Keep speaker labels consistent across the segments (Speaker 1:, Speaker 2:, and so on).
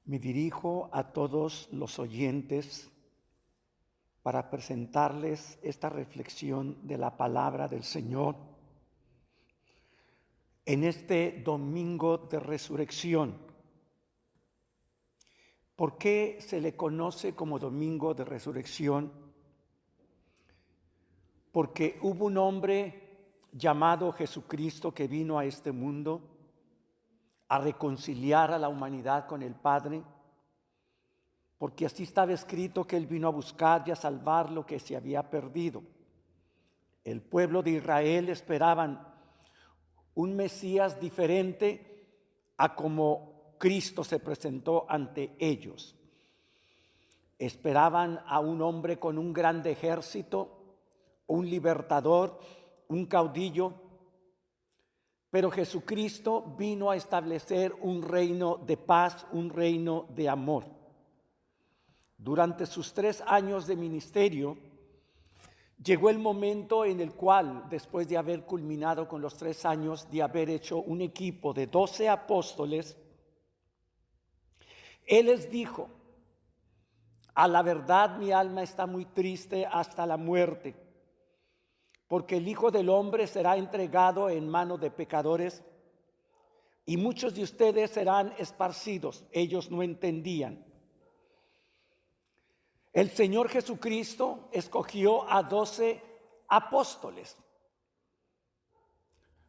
Speaker 1: Me dirijo a todos los oyentes para presentarles esta reflexión de la palabra del Señor en este domingo de resurrección. ¿Por qué se le conoce como domingo de resurrección? Porque hubo un hombre llamado Jesucristo que vino a este mundo a reconciliar a la humanidad con el Padre, porque así estaba escrito que Él vino a buscar y a salvar lo que se había perdido. El pueblo de Israel esperaban un Mesías diferente a como Cristo se presentó ante ellos. Esperaban a un hombre con un gran ejército, un libertador, un caudillo, pero Jesucristo vino a establecer un reino de paz, un reino de amor. Durante sus 3 años de ministerio, llegó el momento en el cual, después de haber culminado con los 3 años, de haber hecho un equipo de 12 apóstoles, Él les dijo: a la verdad mi alma está muy triste hasta la muerte, porque el Hijo del Hombre será entregado en manos de pecadores y muchos de ustedes serán esparcidos. Ellos no entendían. El Señor Jesucristo escogió a 12 apóstoles.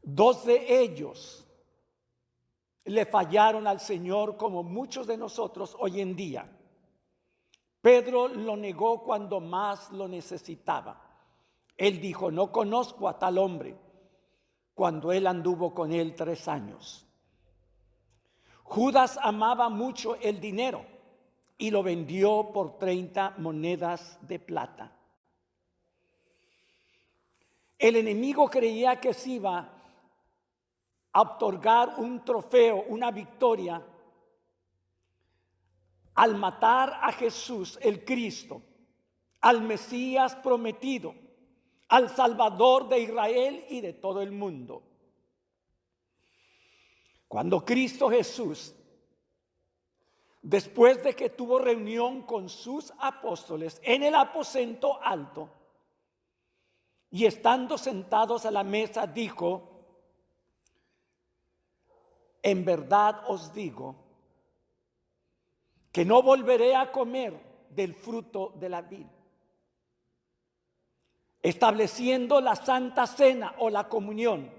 Speaker 1: 2 de ellos le fallaron al Señor, como muchos de nosotros hoy en día. Pedro lo negó cuando más lo necesitaba. Él dijo: no conozco a tal hombre, cuando él anduvo con él 3 años. Judas amaba mucho el dinero y lo vendió por 30 monedas de plata. El enemigo creía que se iba a otorgar un trofeo, una victoria, al matar a Jesús el Cristo, al Mesías prometido, al Salvador de Israel y de todo el mundo. Cuando Cristo Jesús, después de que tuvo reunión con sus apóstoles en el aposento alto, y estando sentados a la mesa, dijo: en verdad os digo que no volveré a comer del fruto de la vid, estableciendo la Santa Cena o la comunión.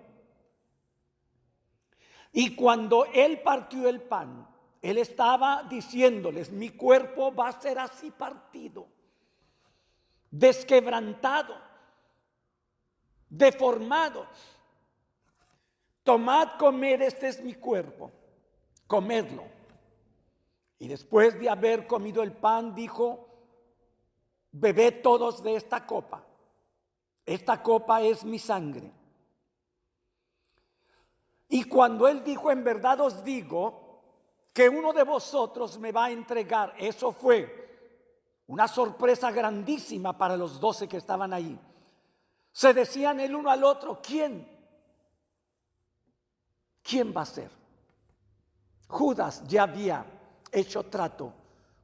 Speaker 1: Y cuando Él partió el pan, Él estaba diciéndoles: mi cuerpo va a ser así partido, desquebrantado, deformado. Tomad, comed, este es mi cuerpo, comedlo. Y después de haber comido el pan, dijo: bebed todos de esta copa. Esta copa es mi sangre. Y cuando Él dijo: en verdad os digo que uno de vosotros me va a entregar, eso fue una sorpresa grandísima para los 12 que estaban ahí. Se decían el uno al otro: ¿quién va a ser? Judas ya había hecho trato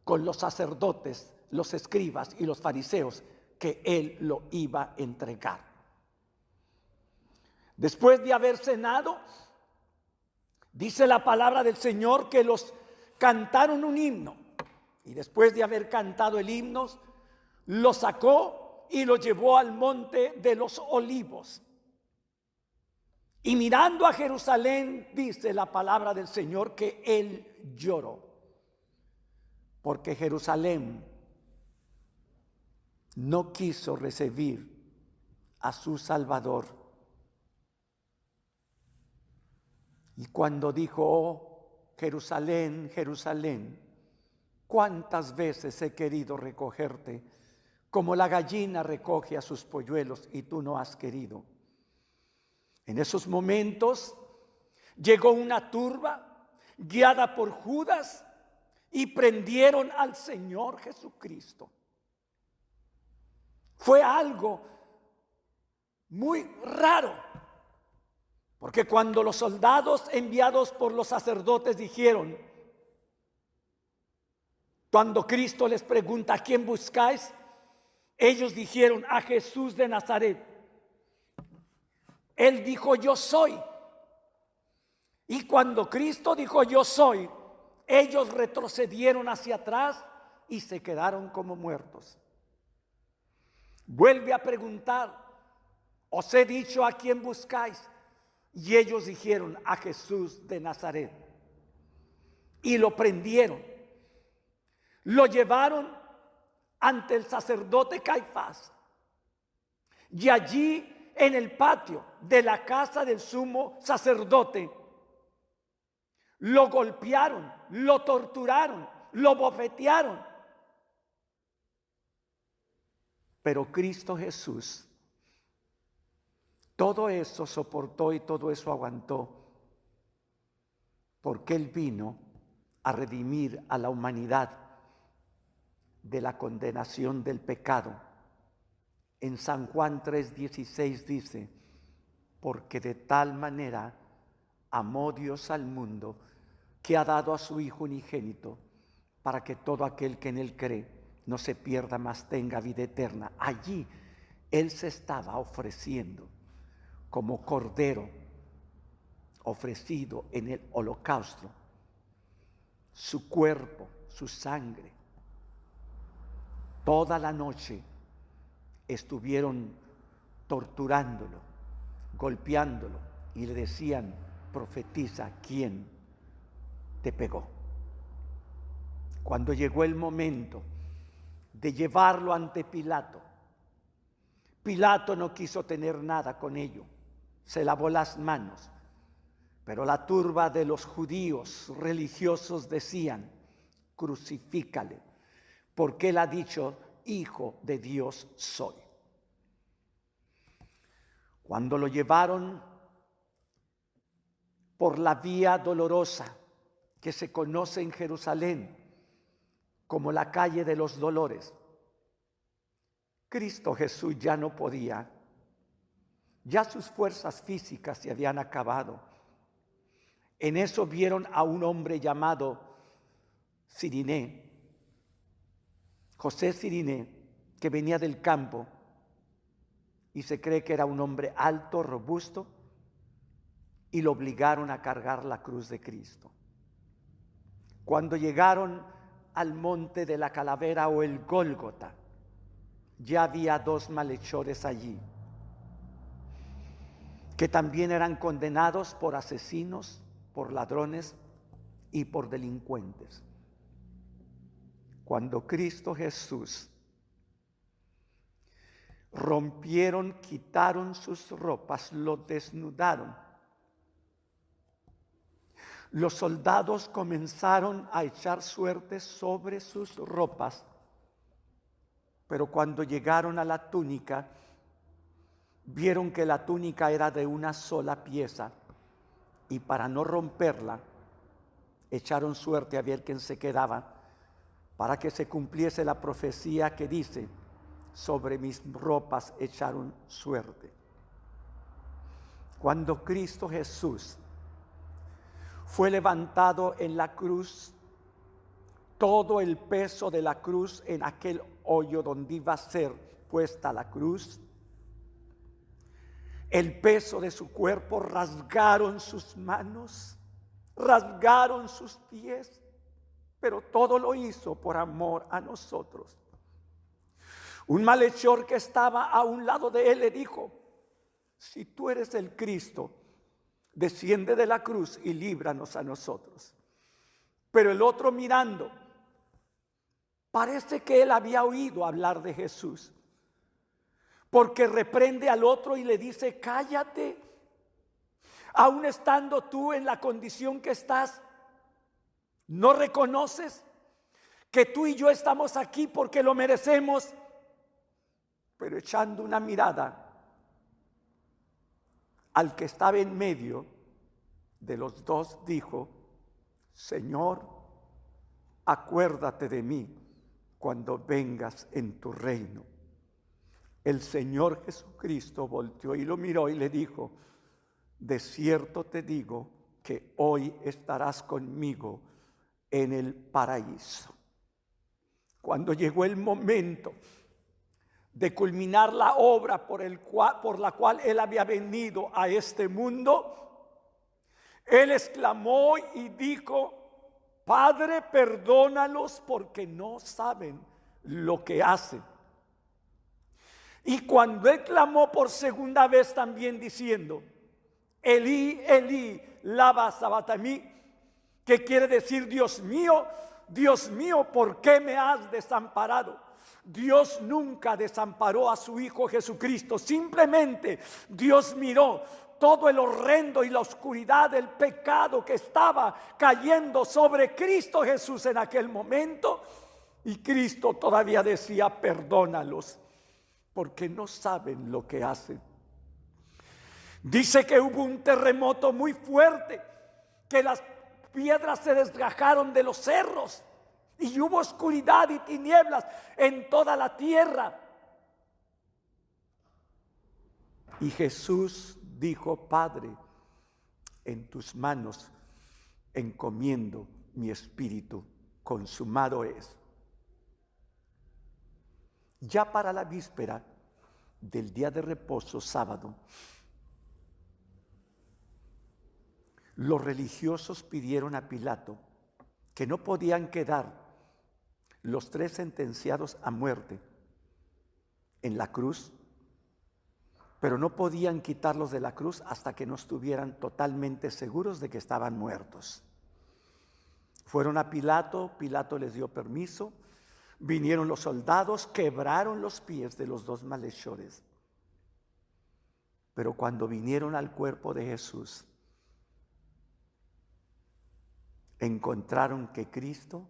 Speaker 1: con los sacerdotes, los escribas y los fariseos, que él lo iba a entregar. Después de haber cenado, dice la palabra del Señor que los cantaron un himno, y después de haber cantado el himno, lo sacó y lo llevó al monte de los olivos. Y mirando a Jerusalén, dice la palabra del Señor que él lloró, porque Jerusalén no quiso recibir a su Salvador. Y cuando dijo: oh, Jerusalén, Jerusalén, cuántas veces he querido recogerte, como la gallina recoge a sus polluelos, y tú no has querido. En esos momentos llegó una turba guiada por Judas y prendieron al Señor Jesucristo. Fue algo muy raro, porque cuando los soldados enviados por los sacerdotes dijeron: Cuando Cristo les pregunta, ¿a quién buscáis? Ellos dijeron, a Jesús de Nazaret. Él dijo, yo soy. Y cuando Cristo dijo, yo soy, ellos retrocedieron hacia atrás y se quedaron como muertos. Vuelve a preguntar, os he dicho a quién buscáis. Y ellos dijeron, a Jesús de Nazaret. Y lo prendieron. Lo llevaron ante el sacerdote Caifás. Y allí en el patio de la casa del sumo sacerdote, lo golpearon, lo torturaron, lo bofetearon. Pero Cristo Jesús todo eso soportó y todo eso aguantó, porque Él vino a redimir a la humanidad de la condenación del pecado. En San Juan 3:16 dice, porque de tal manera amó Dios al mundo, que ha dado a su Hijo unigénito, para que todo aquel que en Él cree no se pierda, mas tenga vida eterna. Allí Él se estaba ofreciendo como cordero ofrecido en el holocausto, su cuerpo, su sangre. Toda la noche estuvieron torturándolo, golpeándolo, y le decían, profetiza, ¿quién te pegó? Cuando llegó el momento de llevarlo ante Pilato, Pilato no quiso tener nada con ello, se lavó las manos, pero la turba de los judíos religiosos decían, crucifícale, porque él ha dicho, Hijo de Dios soy. Cuando lo llevaron por la vía dolorosa que se conoce en Jerusalén como la calle de los dolores, Cristo Jesús ya no podía, ya sus fuerzas físicas se habían acabado. En eso vieron a un hombre llamado Cirineo, José Cirineo, que venía del campo, y se cree que era un hombre alto, robusto, y lo obligaron a cargar la cruz de Cristo. Cuando llegaron al monte de la calavera o el Gólgota, ya había dos malhechores allí, que también eran condenados por asesinos, por ladrones y por delincuentes. Cuando Cristo Jesús rompieron, quitaron sus ropas, lo desnudaron, los soldados comenzaron a echar suertes sobre sus ropas, pero cuando llegaron a la túnica, vieron que la túnica era de una sola pieza, y para no romperla, echaron suerte a ver quién se quedaba, para que se cumpliese la profecía que dice, sobre mis ropas echaron suerte. Cuando Cristo Jesús fue levantado en la cruz, todo el peso de la cruz en aquel hoyo donde iba a ser puesta la cruz, el peso de su cuerpo, rasgaron sus manos, rasgaron sus pies, pero todo lo hizo por amor a nosotros. Un malhechor que estaba a un lado de él le dijo, si tú eres el Cristo, desciende de la cruz y líbranos a nosotros. Pero el otro, mirando, parece que él había oído hablar de Jesús, porque reprende al otro y le dice, cállate, aún estando tú en la condición que estás, ¿no reconoces que tú y yo estamos aquí porque lo merecemos? Pero echando una mirada al que estaba en medio de los dos, dijo, Señor, acuérdate de mí cuando vengas en tu reino. El Señor Jesucristo volteó y lo miró y le dijo, de cierto te digo que hoy estarás conmigo en el paraíso. cuando llegó el momento de culminar la obra por la cual Él había venido a este mundo, Él exclamó y dijo: Padre, perdónalos porque no saben lo que hacen. Y cuando Él clamó por segunda vez también diciendo: Elí, Elí, lama sabactani, que quiere decir: Dios mío, ¿por qué me has desamparado? Dios nunca desamparó a su Hijo Jesucristo. Simplemente Dios miró todo el horrendo y la oscuridad del pecado que estaba cayendo sobre Cristo Jesús en aquel momento, y Cristo todavía decía: perdónalos porque no saben lo que hacen. Dice que hubo un terremoto muy fuerte, que las piedras se desgajaron de los cerros y hubo oscuridad y tinieblas en toda la tierra. Y Jesús dijo: Padre, en tus manos encomiendo mi espíritu, consumado es. Ya para la víspera del día de reposo, sábado, los religiosos pidieron a Pilato que no podían quedar los 3 sentenciados a muerte en la cruz, pero no podían quitarlos de la cruz hasta que no estuvieran totalmente seguros de que estaban muertos. Fueron a Pilato, Pilato les dio permiso, vinieron los soldados, quebraron los pies de los 2 malhechores. Pero cuando vinieron al cuerpo de Jesús, encontraron que Cristo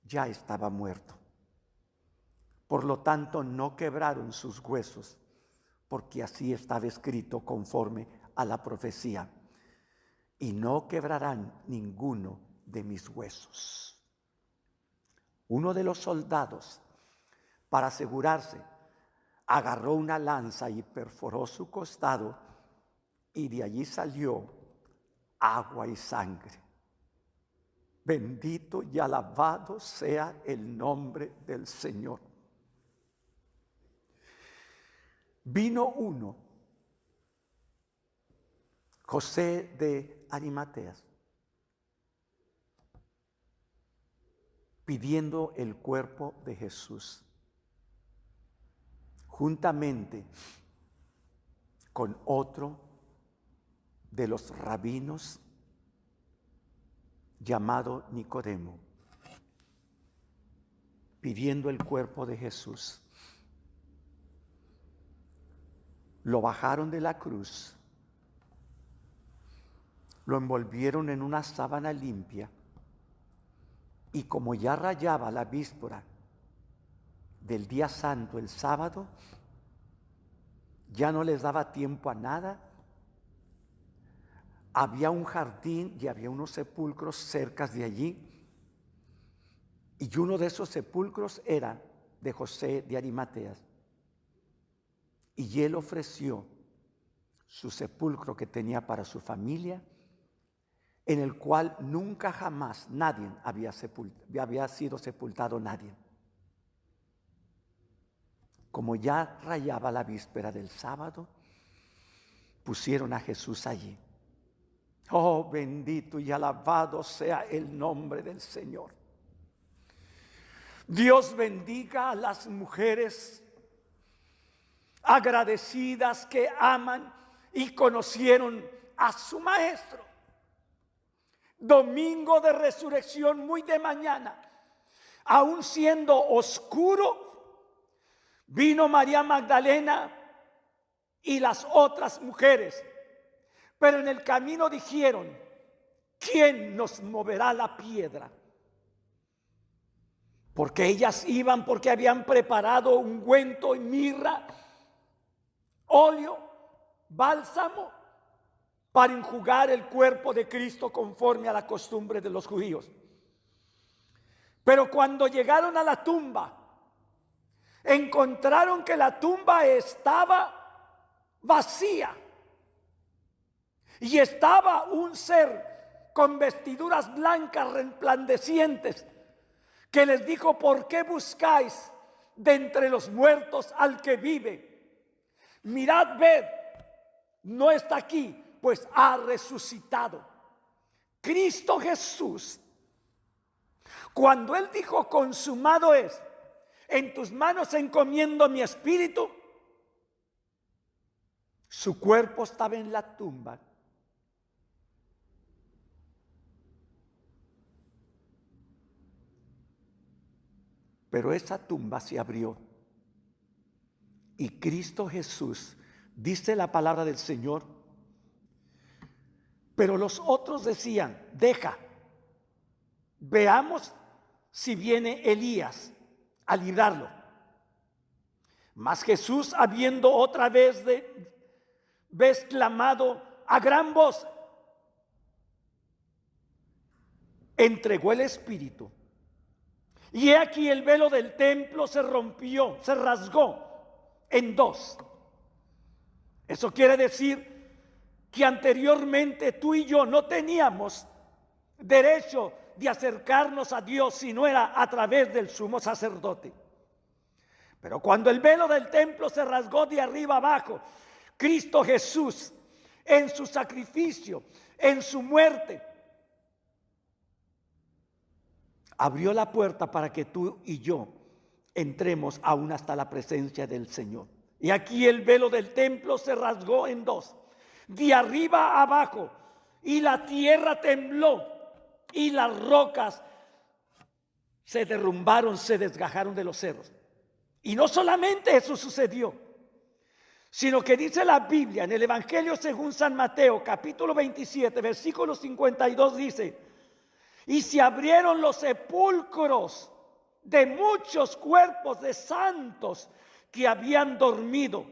Speaker 1: ya estaba muerto. Por lo tanto, no quebraron sus huesos, porque así estaba escrito conforme a la profecía: y no quebrarán ninguno de mis huesos. Uno de los soldados, para asegurarse, agarró una lanza y perforó su costado, y de allí salió agua y sangre. Bendito y alabado sea el nombre del Señor. Vino uno, José de Arimateas, pidiendo el cuerpo de Jesús, juntamente con otro de los rabinos llamado Nicodemo, pidiendo el cuerpo de Jesús. Lo bajaron de la cruz, lo envolvieron en una sábana limpia, y como ya rayaba la víspera del día santo, el sábado, ya no les daba tiempo a nada. Había un jardín y había unos sepulcros cerca de allí, y uno de esos sepulcros era de José de Arimateas, y él ofreció su sepulcro que tenía para su familia, en el cual nunca jamás nadie había sido sepultado nadie. Como ya rayaba la víspera del sábado, pusieron a Jesús allí. Oh, bendito y alabado sea el nombre del Señor. Dios bendiga a las mujeres agradecidas que aman y conocieron a su Maestro. Domingo de resurrección, muy de mañana, aún siendo oscuro, vino María Magdalena y las otras mujeres. Pero en el camino dijeron: ¿quién nos moverá la piedra? Porque ellas iban, porque habían preparado ungüento y mirra, óleo, bálsamo, para enjugar el cuerpo de Cristo conforme a la costumbre de los judíos. Pero cuando llegaron a la tumba, encontraron que la tumba estaba vacía. Y estaba un ser con vestiduras blancas resplandecientes, que les dijo: ¿por qué buscáis de entre los muertos al que vive? Mirad, ved, no está aquí, pues ha resucitado. Cristo Jesús, cuando Él dijo: consumado es, en tus manos encomiendo mi espíritu, su cuerpo estaba en la tumba. Pero esa tumba se abrió y Cristo Jesús, dice la palabra del Señor, pero los otros decían: deja, veamos si viene Elías a librarlo. Mas Jesús, habiendo otra vez clamado a gran voz, entregó el Espíritu. Y he aquí el velo del templo se rompió, se rasgó en dos. Eso quiere decir que anteriormente tú y yo no teníamos derecho de acercarnos a Dios si no era a través del sumo sacerdote. Pero cuando el velo del templo se rasgó de arriba abajo, Cristo Jesús, en su sacrificio, en su muerte, abrió la puerta para que tú y yo entremos aún hasta la presencia del Señor. Y aquí el velo del templo se rasgó en dos, de arriba a abajo, y la tierra tembló, y las rocas se derrumbaron, se desgajaron de los cerros. Y no solamente eso sucedió, sino que dice la Biblia en el Evangelio según San Mateo, capítulo 27, versículo 52, dice: y se abrieron los sepulcros de muchos cuerpos de santos que habían dormido.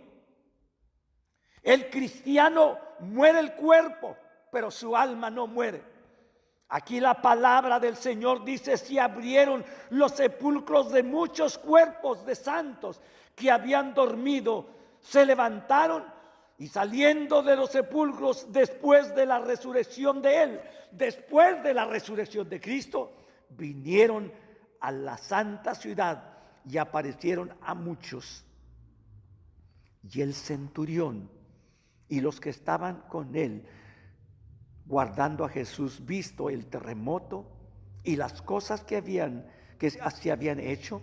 Speaker 1: El cristiano muere el cuerpo, pero su alma no muere. Aquí la palabra del Señor dice: se abrieron los sepulcros de muchos cuerpos de santos que habían dormido, se levantaron y saliendo de los sepulcros después de la resurrección de Él, después de la resurrección de Cristo, vinieron a la santa ciudad y aparecieron a muchos. Y el centurión y los que estaban con él guardando a Jesús, visto el terremoto y las cosas que se habían hecho,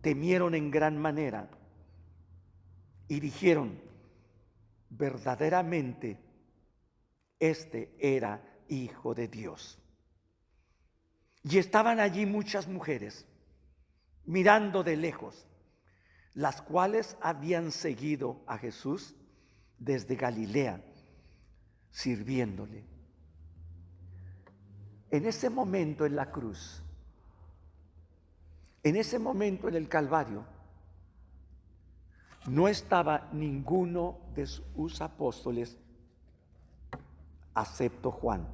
Speaker 1: temieron en gran manera y dijeron: verdaderamente este era Hijo de Dios. Y estaban allí muchas mujeres mirando de lejos, las cuales habían seguido a Jesús desde Galilea, sirviéndole. En ese momento en la cruz, en ese momento en el Calvario, no estaba ninguno de sus apóstoles, excepto Juan,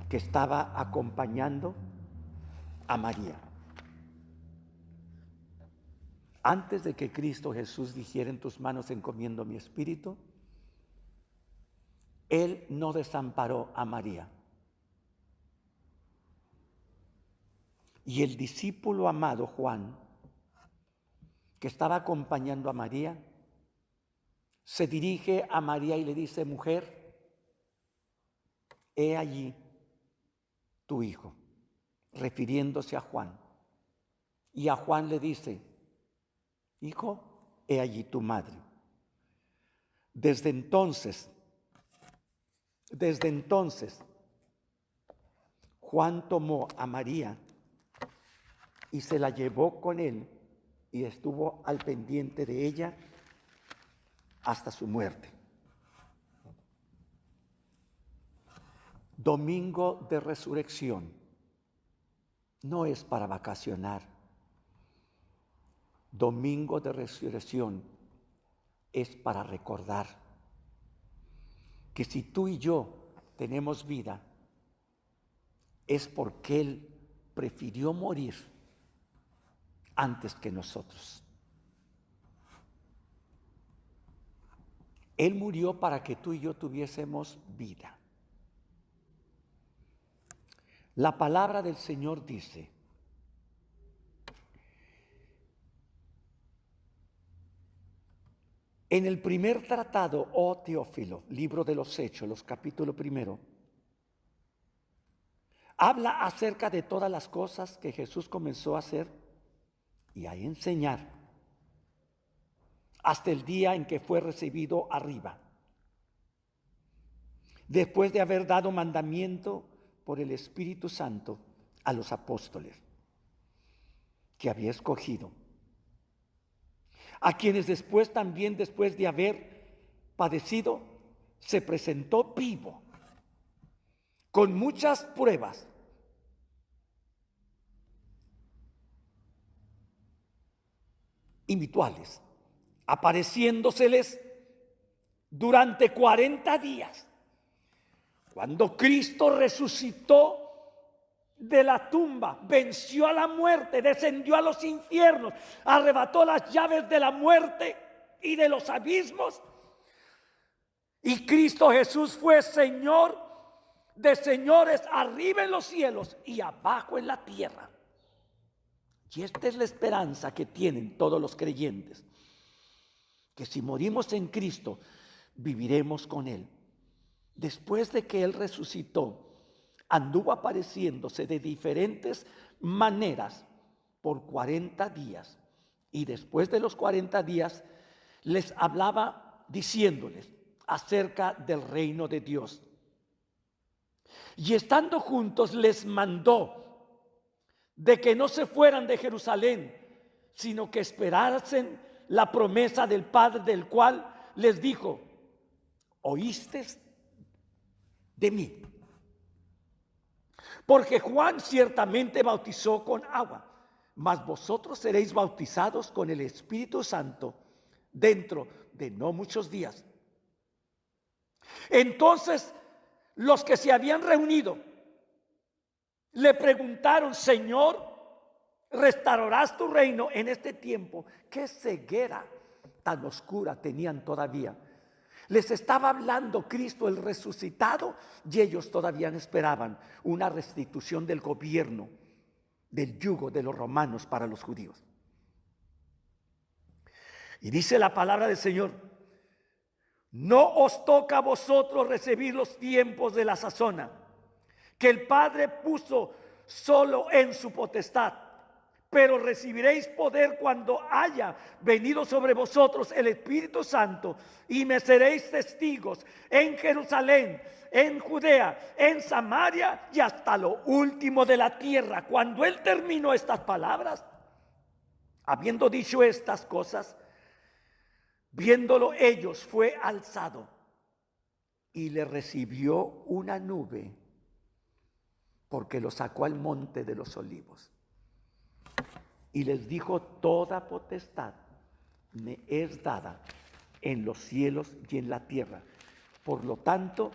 Speaker 1: que estaba acompañando a María. Antes de que Cristo Jesús dijera: en tus manos encomiendo mi espíritu, Él no desamparó a María. Y el discípulo amado Juan, que estaba acompañando a María, se dirige a María y le dice: mujer, he allí tu hijo, refiriéndose a Juan. Y a Juan le dice: hijo, he allí tu madre. Desde entonces, Juan tomó a María y se la llevó con él y estuvo al pendiente de ella hasta su muerte. Domingo de Resurrección no es para vacacionar. Domingo de Resurrección es para recordar que si tú y yo tenemos vida, es porque Él prefirió morir antes que nosotros. Él murió para que tú y yo tuviésemos vida. La palabra del Señor dice En el primer tratado, oh Teófilo, libro de los Hechos, los capítulos primero, habla acerca de todas las cosas que Jesús comenzó a hacer y a enseñar hasta el día en que fue recibido arriba, después de haber dado mandamiento por el Espíritu Santo a los apóstoles que había escogido, a quienes después de haber padecido, se presentó vivo, con muchas pruebas, habituales, apareciéndoseles durante 40 días. Cuando Cristo resucitó de la tumba, venció a la muerte, descendió a los infiernos, arrebató las llaves de la muerte y de los abismos, y Cristo Jesús fue Señor de señores arriba en los cielos y abajo en la tierra. Y esta es la esperanza que tienen todos los creyentes, que si morimos en Cristo, viviremos con Él. Después de que Él resucitó, anduvo apareciéndose de diferentes maneras por 40 días. Y después de los 40 días, les hablaba diciéndoles acerca del reino de Dios. Y estando juntos, les mandó de que no se fueran de Jerusalén, sino que esperasen la promesa del Padre, del cual les dijo: oísteis de mí. Porque Juan ciertamente bautizó con agua, mas vosotros seréis bautizados con el Espíritu Santo dentro de no muchos días. Entonces los que se habían reunido le preguntaron: Señor, ¿restaurarás tu reino en este tiempo? ¿Qué ceguera tan oscura tenían todavía? Les estaba hablando Cristo el resucitado y ellos todavía esperaban una restitución del gobierno, del yugo de los romanos para los judíos. Y dice la palabra del Señor: no os toca a vosotros recibir los tiempos de la sazona, que el Padre puso solo en su potestad, pero recibiréis poder cuando haya venido sobre vosotros el Espíritu Santo, y me seréis testigos en Jerusalén, en Judea, en Samaria y hasta lo último de la tierra. Cuando Él terminó estas palabras, habiendo dicho estas cosas, viéndolo ellos, fue alzado y le recibió una nube, porque lo sacó al monte de los olivos. Y les dijo: toda potestad me es dada en los cielos y en la tierra. Por lo tanto,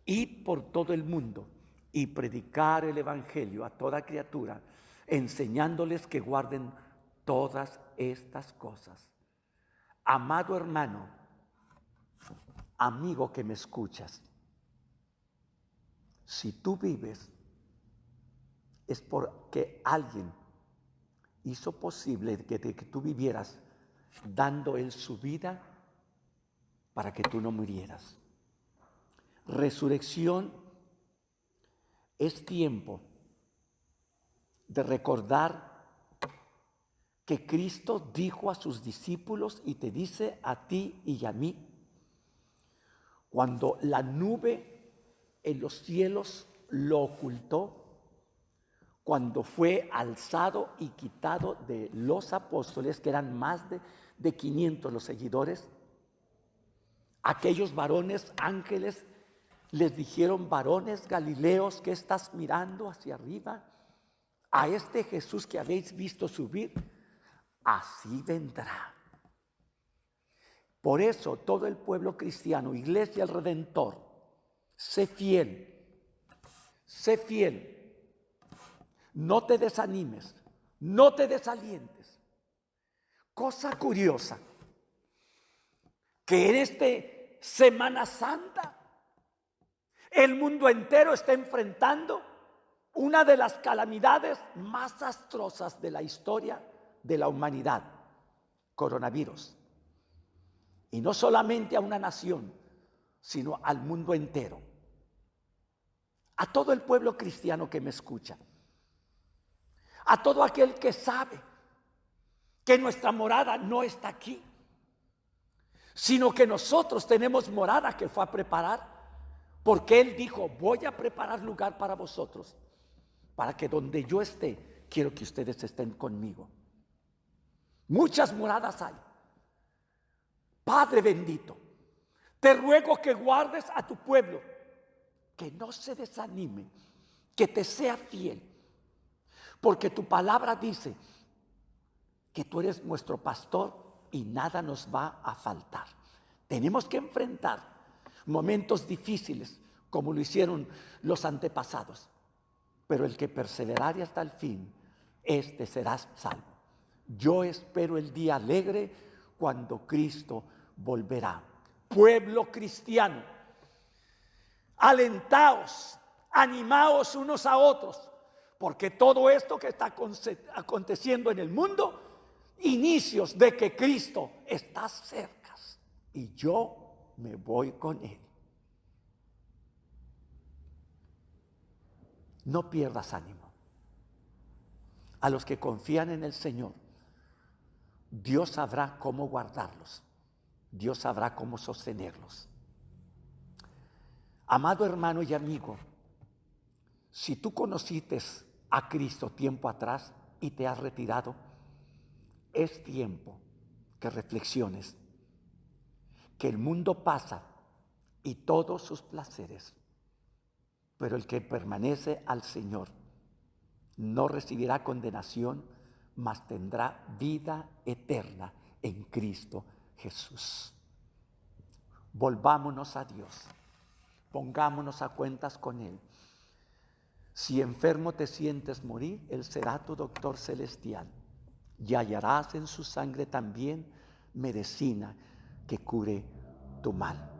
Speaker 1: id por todo el mundo y predicar el evangelio a toda criatura, enseñándoles que guarden todas estas cosas. Amado hermano, amigo que me escuchas, si tú vives, es porque alguien hizo posible que tú vivieras, dando Él su vida para que tú no murieras. Resurrección es tiempo de recordar que Cristo dijo a sus discípulos y te dice a ti y a mí, cuando la nube en los cielos lo ocultó, cuando fue alzado y quitado de los apóstoles, que eran más de 500 los seguidores, aquellos varones ángeles les dijeron: varones galileos, ¿qué estás mirando hacia arriba? A este Jesús que habéis visto subir, así vendrá. Por eso todo el pueblo cristiano, Iglesia del Redentor, sé fiel, sé fiel. No te desanimes, no te desalientes. Cosa curiosa, que en esta Semana Santa el mundo entero está enfrentando una de las calamidades más atrozas de la historia de la humanidad: coronavirus. Y no solamente a una nación, sino al mundo entero. A todo el pueblo cristiano que me escucha. A todo aquel que sabe que nuestra morada no está aquí, sino que nosotros tenemos morada que fue a preparar, porque Él dijo, voy a preparar lugar para vosotros, para que donde yo esté, quiero que ustedes estén conmigo. Muchas moradas hay. Padre bendito, te ruego que guardes a tu pueblo, que no se desanime, que te sea fiel, porque tu palabra dice que tú eres nuestro pastor y nada nos va a faltar. Tenemos que enfrentar momentos difíciles como lo hicieron los antepasados, pero el que perseverare hasta el fin, este será salvo. Yo espero el día alegre cuando Cristo volverá. Pueblo cristiano, alentaos, animaos unos a otros, porque todo esto que está aconteciendo en el mundo, inicios de que Cristo está cerca y yo me voy con Él. No pierdas ánimo. A los que confían en el Señor, Dios sabrá cómo guardarlos. Dios sabrá cómo sostenerlos. Amado hermano y amigo, si tú conociste a Cristo tiempo atrás y te has retirado, es tiempo que reflexiones que el mundo pasa y todos sus placeres, pero el que permanece al Señor no recibirá condenación, mas tendrá vida eterna en Cristo Jesús. Volvámonos a Dios, pongámonos a cuentas con Él. Si enfermo te sientes morir, Él será tu doctor celestial, y hallarás en su sangre también medicina que cure tu mal.